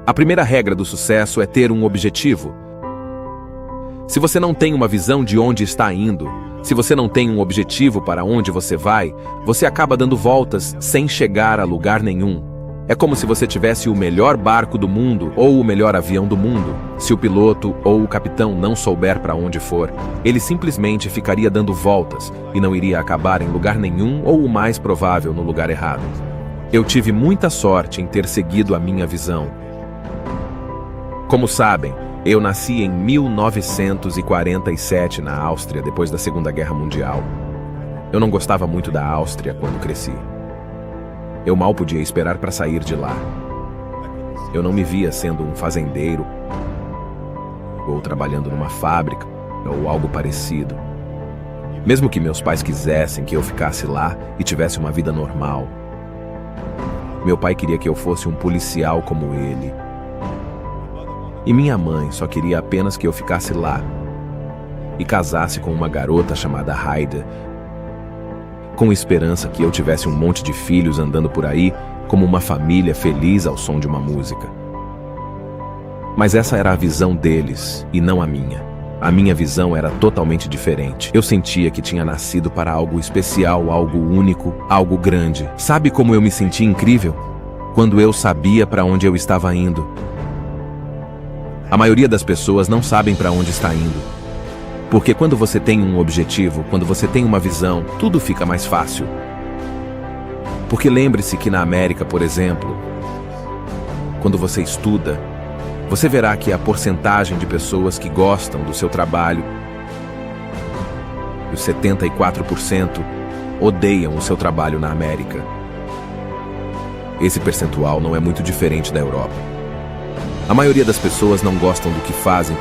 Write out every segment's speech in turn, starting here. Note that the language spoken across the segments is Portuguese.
A primeira regra do sucesso é ter um objetivo. Se você não tem uma visão de onde está indo, se você não tem um objetivo para onde você vai, você acaba dando voltas sem chegar a lugar nenhum. É como se você tivesse o melhor barco do mundo ou o melhor avião do mundo. Se o piloto ou o capitão não souber para onde for, ele simplesmente ficaria dando voltas e não iria acabar em lugar nenhum ou, o mais provável, no lugar errado. Eu tive muita sorte em ter seguido a minha visão. Como sabem, eu nasci em 1947 na Áustria, depois da Segunda Guerra Mundial. Eu não gostava muito da Áustria quando cresci. Eu mal podia esperar para sair de lá. Eu não me via sendo um fazendeiro ou trabalhando numa fábrica ou algo parecido. Mesmo que meus pais quisessem que eu ficasse lá e tivesse uma vida normal. Meu pai queria que eu fosse um policial como ele. E minha mãe só queria apenas que eu ficasse lá e casasse com uma garota chamada Heide, com esperança que eu tivesse um monte de filhos andando por aí, como uma família feliz ao som de uma música. Mas essa era a visão deles, e não a minha. A minha visão era totalmente diferente. Eu sentia que tinha nascido para algo especial, algo único, algo grande. Sabe como eu me senti incrível? Quando eu sabia para onde eu estava indo. A maioria das pessoas não sabem para onde está indo. Porque quando você tem um objetivo, quando você tem uma visão, tudo fica mais fácil. Porque lembre-se que na América, por exemplo, quando você estuda, você verá que a porcentagem de pessoas que gostam do seu trabalho, os 74% odeiam o seu trabalho na América. Esse percentual não é muito diferente da Europa. A maioria das pessoas não gostam do que fazem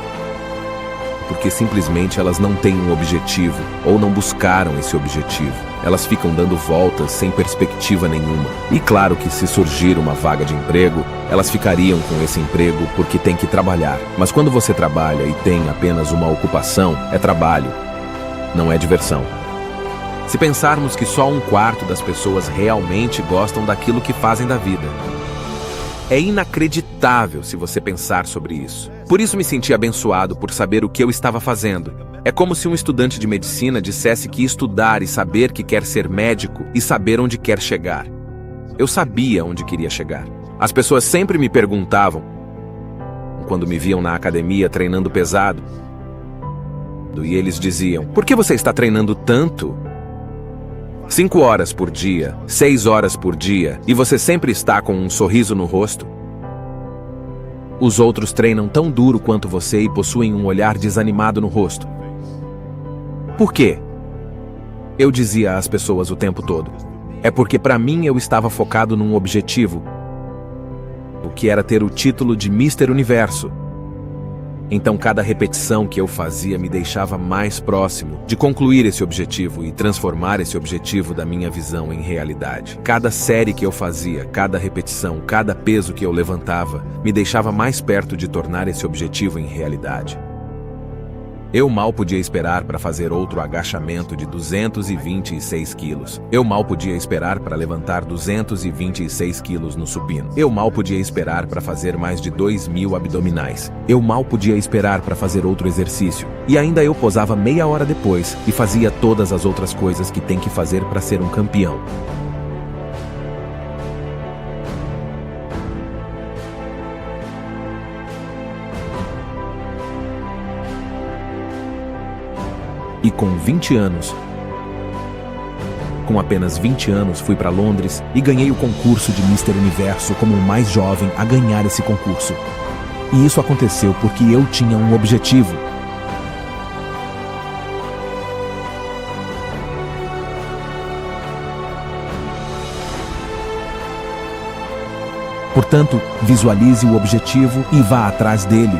porque simplesmente elas não têm um objetivo ou não buscaram esse objetivo. Elas ficam dando voltas sem perspectiva nenhuma. E claro que se surgir uma vaga de emprego, elas ficariam com esse emprego porque têm que trabalhar. Mas quando você trabalha e tem apenas uma ocupação, é trabalho, não é diversão. Se pensarmos que só 1/4 das pessoas realmente gostam daquilo que fazem da vida. É inacreditável se você pensar sobre isso. Por isso me senti abençoado por saber o que eu estava fazendo. É como se um estudante de medicina dissesse que estudar e saber que quer ser médico e saber onde quer chegar. Eu sabia onde queria chegar. As pessoas sempre me perguntavam, quando me viam na academia treinando pesado, e eles diziam, por que você está treinando tanto? 5 horas por dia, 6 horas por dia, e você sempre está com um sorriso no rosto? Os outros treinam tão duro quanto você e possuem um olhar desanimado no rosto. Por quê? Eu dizia às pessoas o tempo todo. É porque para mim eu estava focado num objetivo, o que era ter o título de Mister Universo. Então cada repetição que eu fazia me deixava mais próximo de concluir esse objetivo e transformar esse objetivo da minha visão em realidade. Cada série que eu fazia, cada repetição, cada peso que eu levantava, me deixava mais perto de tornar esse objetivo em realidade. Eu mal podia esperar para fazer outro agachamento de 226 quilos. Eu mal podia esperar para levantar 226 quilos no supino. Eu mal podia esperar para fazer mais de 2.000 abdominais. Eu mal podia esperar para fazer outro exercício. E ainda eu posava meia hora depois e fazia todas as outras coisas que tem que fazer para ser um campeão. E com 20 anos, com apenas 20 anos, fui para Londres e ganhei o concurso de Mister Universo como o mais jovem a ganhar esse concurso. E isso aconteceu porque eu tinha um objetivo. Portanto, visualize o objetivo e vá atrás dele,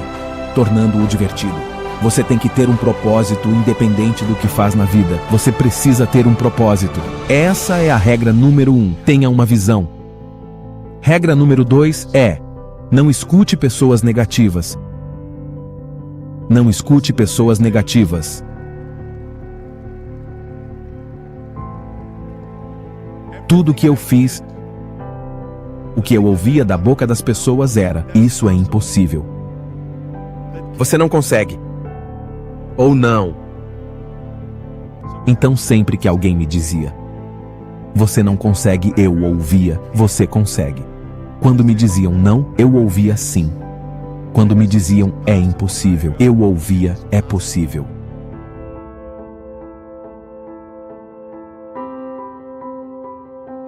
tornando-o divertido. Você tem que ter um propósito independente do que faz na vida. Você precisa ter um propósito. Essa é a regra número 1. Tenha uma visão. Regra número 2 é: não escute pessoas negativas. Não escute pessoas negativas. Tudo que eu fiz, O que eu ouvia da boca das pessoas era: isso é impossível. Você não consegue. Ou não. Então sempre que alguém me dizia: você não consegue, eu ouvia: você consegue. Quando me diziam não, eu ouvia sim. Quando me diziam é impossível, eu ouvia: é possível.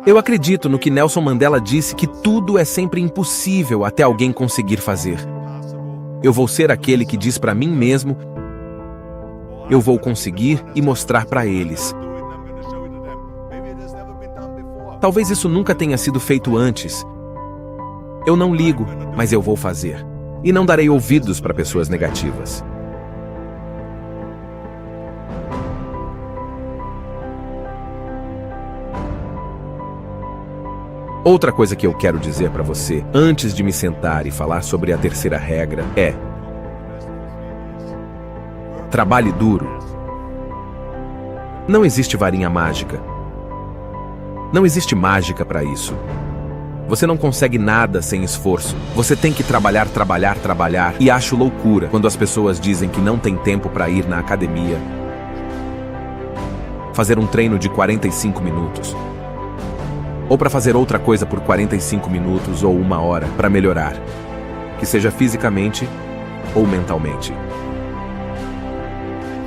Eu acredito no que Nelson Mandela disse, que tudo é sempre impossível até alguém conseguir fazer. Eu vou ser aquele que diz para mim mesmo: eu vou conseguir, e mostrar para eles. Talvez isso nunca tenha sido feito antes. Eu não ligo, mas eu vou fazer. E não darei ouvidos para pessoas negativas. Outra coisa que eu quero dizer para você, antes de me sentar e falar sobre a terceira regra, é: trabalhe duro. Não existe varinha mágica. Não existe mágica para isso. Você não consegue nada sem esforço. Você tem que trabalhar, trabalhar, trabalhar. E acho loucura quando as pessoas dizem que não tem tempo para ir na academia, fazer um treino de 45 minutos. Ou para fazer outra coisa por 45 minutos ou 1 hora para melhorar, que seja fisicamente ou mentalmente.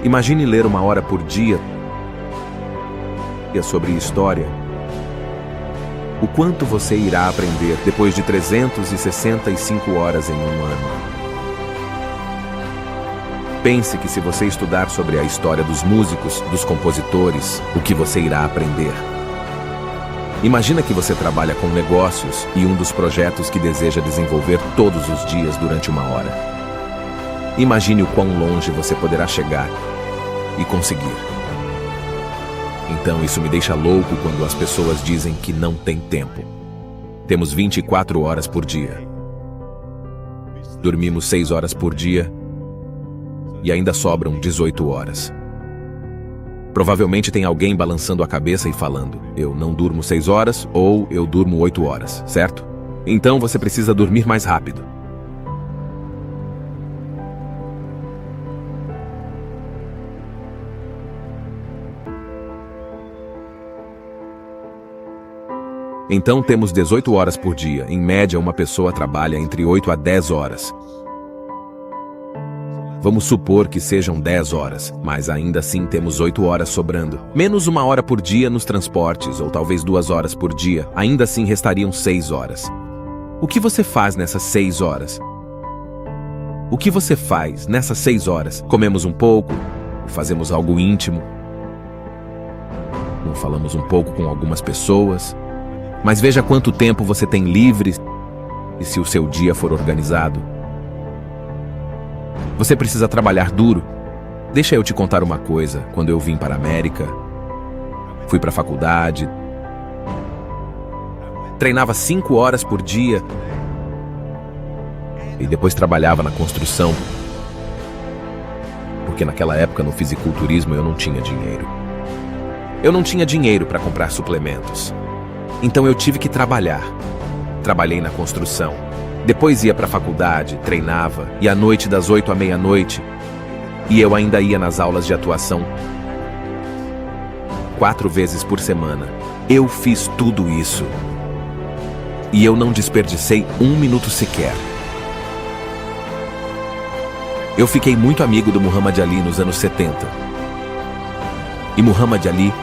Imagine ler 1 hora por dia sobre história. O quanto você irá aprender depois de 365 horas em 1 ano? Pense que se você estudar sobre a história dos músicos, dos compositores, o que você irá aprender? Imagina que você trabalha com negócios e um dos projetos que deseja desenvolver todos os dias durante 1 hora. Imagine o quão longe você poderá chegar e conseguir. Então isso me deixa louco quando as pessoas dizem que não tem tempo. Temos 24 horas por dia. Dormimos 6 horas por dia e ainda sobram 18 horas. Provavelmente tem alguém balançando a cabeça e falando: eu não durmo 6 horas ou eu durmo 8 horas, certo? Então você precisa dormir mais rápido. Então temos 18 horas por dia. Em média, uma pessoa trabalha entre 8 a 10 horas. Vamos supor que sejam 10 horas, mas ainda assim temos 8 horas sobrando. Menos 1 hora por dia nos transportes, ou talvez 2 horas por dia. Ainda assim restariam 6 horas. O que você faz nessas 6 horas? O que você faz nessas 6 horas? Comemos um pouco? Fazemos algo íntimo? Não falamos um pouco com algumas pessoas? Mas veja quanto tempo você tem livre e se o seu dia for organizado. Você precisa trabalhar duro. Deixa eu te contar uma coisa. Quando eu vim para a América, fui para a faculdade, treinava 5 horas por dia e depois trabalhava na construção, porque naquela época no fisiculturismo eu não tinha dinheiro. Eu não tinha dinheiro para comprar suplementos. Então eu tive que trabalhar. Trabalhei na construção. Depois ia para a faculdade, treinava, e à noite das 8 à meia-noite, e eu ainda ia nas aulas de atuação 4 vezes por semana. Eu fiz tudo isso. E eu não desperdicei 1 minuto sequer. Eu fiquei muito amigo do Muhammad Ali nos anos 70. E Muhammad Ali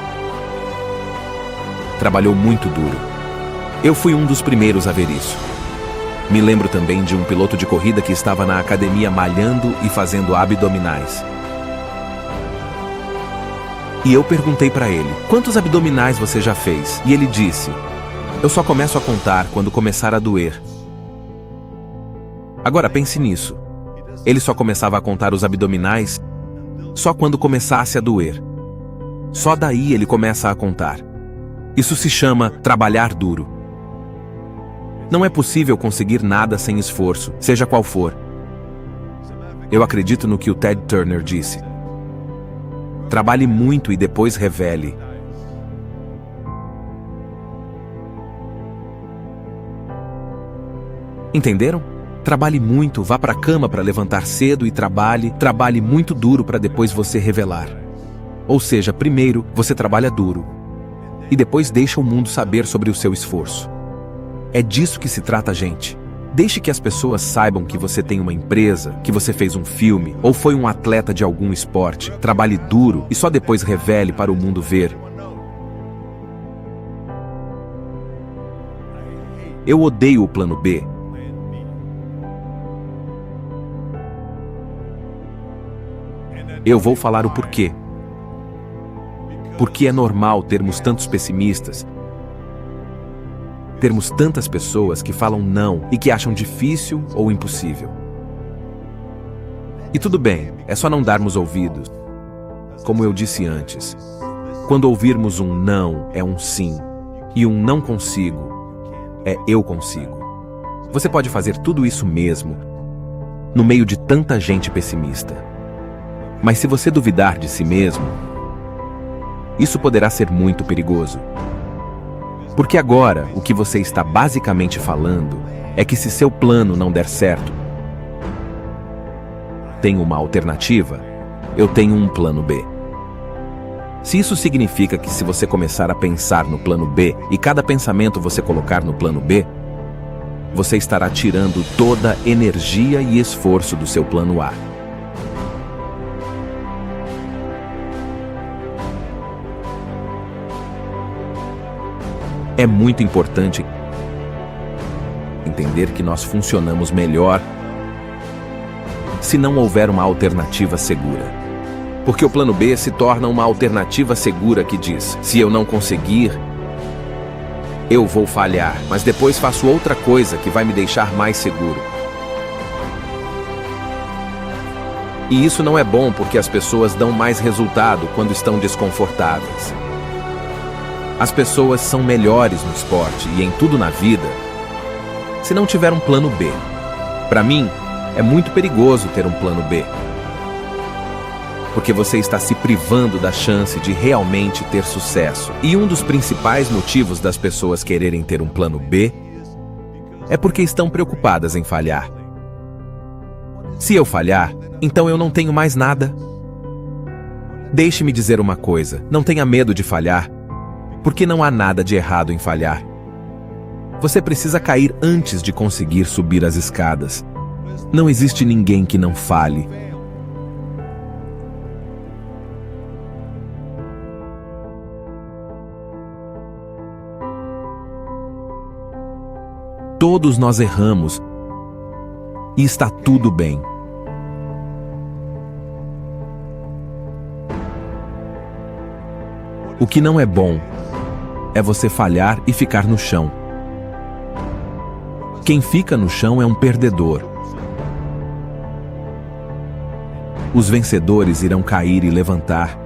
trabalhou muito duro. Eu fui um dos primeiros a ver isso. Me lembro também de um piloto de corrida que estava na academia malhando e fazendo abdominais. E eu perguntei para ele: quantos abdominais você já fez? E ele disse: eu só começo a contar quando começar a doer. Agora pense nisso. Ele só começava a contar os abdominais só quando começasse a doer. Só daí ele começa a contar. Isso se chama trabalhar duro. Não é possível conseguir nada sem esforço, seja qual for. Eu acredito no que o Ted Turner disse: trabalhe muito e depois revele. Entenderam? Trabalhe muito, vá para a cama para levantar cedo e trabalhe muito duro para depois você revelar. Ou seja, primeiro você trabalha duro e depois deixa o mundo saber sobre o seu esforço. É disso que se trata, gente. Deixe que as pessoas saibam que você tem uma empresa, que você fez um filme ou foi um atleta de algum esporte. Trabalhe duro e só depois revele para o mundo ver. Eu odeio o plano B. Eu vou falar o porquê. Porque é normal termos tantos pessimistas, termos tantas pessoas que falam não e que acham difícil ou impossível. E tudo bem, é só não darmos ouvidos. Como eu disse antes, quando ouvirmos um não é um sim, e um não consigo é eu consigo. Você pode fazer tudo isso mesmo, no meio de tanta gente pessimista. Mas se você duvidar de si mesmo, isso poderá ser muito perigoso. Porque agora, o que você está basicamente falando é que se seu plano não der certo, tem uma alternativa, eu tenho um plano B. Se isso significa que se você começar a pensar no plano B e cada pensamento você colocar no plano B, você estará tirando toda a energia e esforço do seu plano A. É muito importante entender que nós funcionamos melhor se não houver uma alternativa segura. Porque o plano B se torna uma alternativa segura que diz: se eu não conseguir, eu vou falhar, mas depois faço outra coisa que vai me deixar mais seguro. E isso não é bom porque as pessoas dão mais resultado quando estão desconfortáveis. As pessoas são melhores no esporte e em tudo na vida se não tiver um plano B. Para mim, é muito perigoso ter um plano B. Porque você está se privando da chance de realmente ter sucesso. E um dos principais motivos das pessoas quererem ter um plano B é porque estão preocupadas em falhar. Se eu falhar, então eu não tenho mais nada. Deixe-me dizer uma coisa, não tenha medo de falhar. Porque não há nada de errado em falhar. Você precisa cair antes de conseguir subir as escadas. Não existe ninguém que não falhe. Todos nós erramos. E está tudo bem. O que não é bom é você falhar e ficar no chão. Quem fica no chão é um perdedor. Os vencedores irão cair e levantar,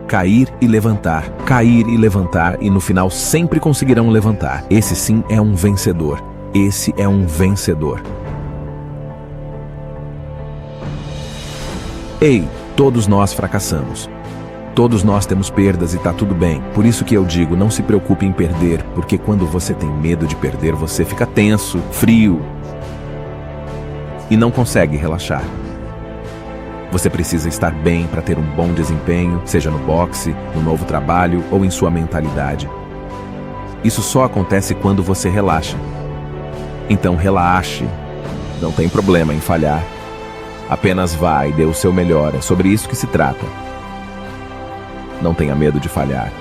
cair e levantar, cair e levantar e no final sempre conseguirão levantar. Esse sim é um vencedor. Esse é um vencedor. Ei, todos nós fracassamos. Todos nós temos perdas e tá tudo bem. Por isso que eu digo, não se preocupe em perder, porque quando você tem medo de perder, você fica tenso, frio e não consegue relaxar. Você precisa estar bem para ter um bom desempenho, seja no boxe, no novo trabalho ou em sua mentalidade. Isso só acontece quando você relaxa. Então relaxe, não tem problema em falhar. Apenas vá e dê o seu melhor, é sobre isso que se trata. Não tenha medo de falhar.